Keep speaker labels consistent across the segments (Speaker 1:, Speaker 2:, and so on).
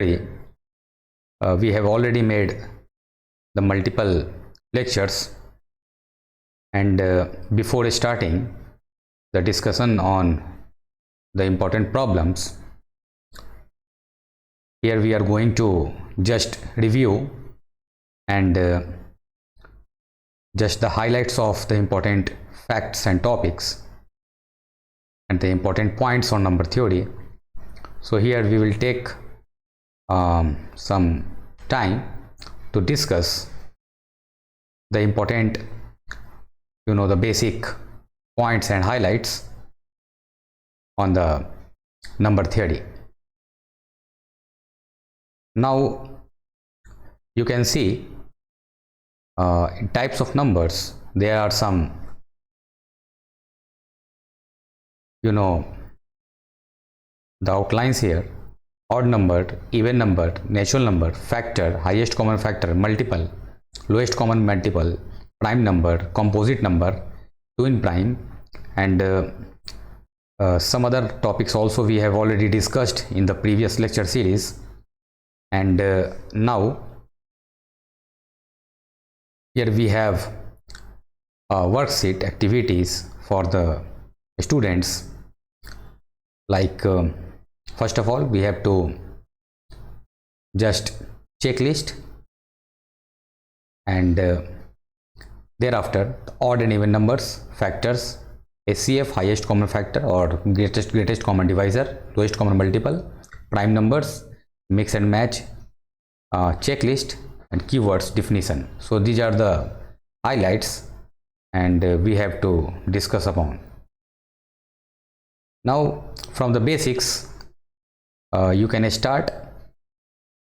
Speaker 1: we have already made the multiple lectures, and before starting the discussion on the important problems, here we are going to just review and just the highlights of the important facts and topics and the important points on number theory. So here we will take some time to discuss the important, the basic points and highlights on the number theory. Now you can see in types of numbers there are some, the outlines here: odd number, even number, natural number, factor, highest common factor, multiple, lowest common multiple, prime number, composite number, twin prime, and some other topics also we have already discussed in the previous lecture series. And now here we have worksheet activities for the students. Like first of all, we have to just checklist, and thereafter odd and even numbers, factors, HCF, highest common factor or greatest common divisor, lowest common multiple, prime numbers, mix and match, checklist, and keywords definition. So these are the highlights, and we have to discuss upon. Now from the basics, you can start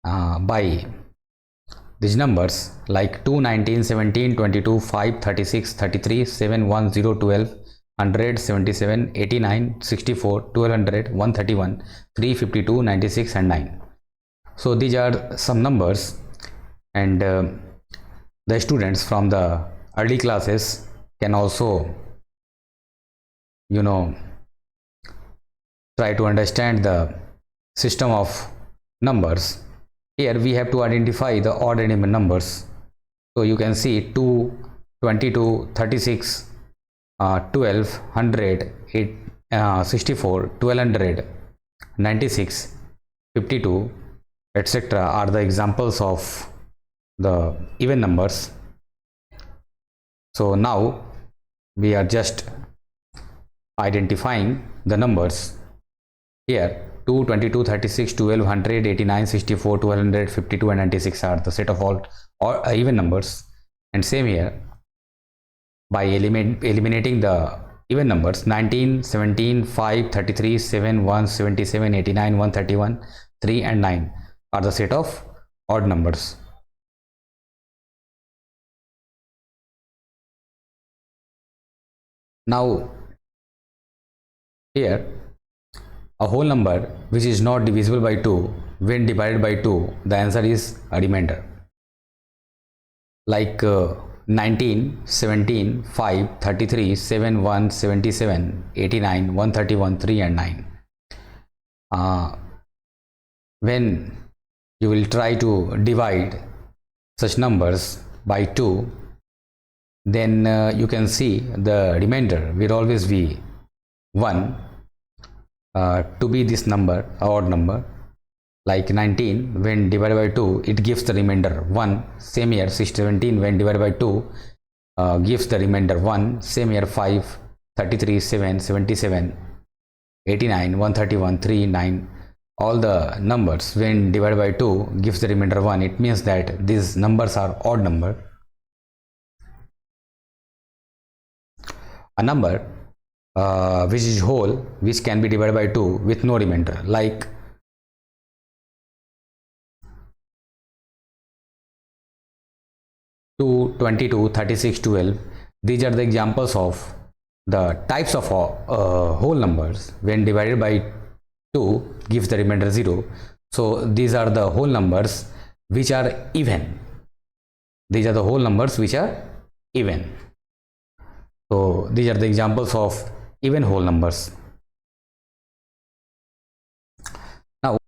Speaker 1: by these numbers like 2, 19, 17, 22, 5, 36, 33, 7, 1, 0, 12, 100, 77, 89, 64, 1200, 131, 352, 96 and 9. So these are some numbers, and the students from the early classes can also try to understand the system of numbers. Here we have to identify the odd and even numbers. So you can see 2, 22, 36, 12, 100, 64, 1200, 96, 52, etc. are the examples of the even numbers. So now we are just identifying the numbers. Here 2, 22, 36, 12, 100, 89, 64, 1200, 52 and 96 are the set of all even numbers. And same here, by eliminating the even numbers, 19, 17, 5, 33, 7, 1, 77, 89, 131, 3 and 9 are the set of odd numbers. Now here, a whole number which is not divisible by 2, when divided by 2, the answer is a remainder. Like 19, 17, 5, 33, 7, 1, 77, 89, 131, 3 and 9. When you will try to divide such numbers by 2, then you can see the remainder will always be 1. To be this number, odd number, like 19 when divided by 2, it gives the remainder 1. Same here 17 when divided by 2 gives the remainder 1. Same here 5, 33, 7, 77, 89, 131, 3, 9. All the numbers when divided by 2 gives the remainder 1. It means that these numbers are odd number. A number which is whole, which can be divided by 2 with no remainder, like 2, 22, 36, 12. These are the examples of the types of whole numbers when divided by 2 gives the remainder 0. So these are the whole numbers which are even. These are the whole numbers which are even. So these are the examples of even whole numbers.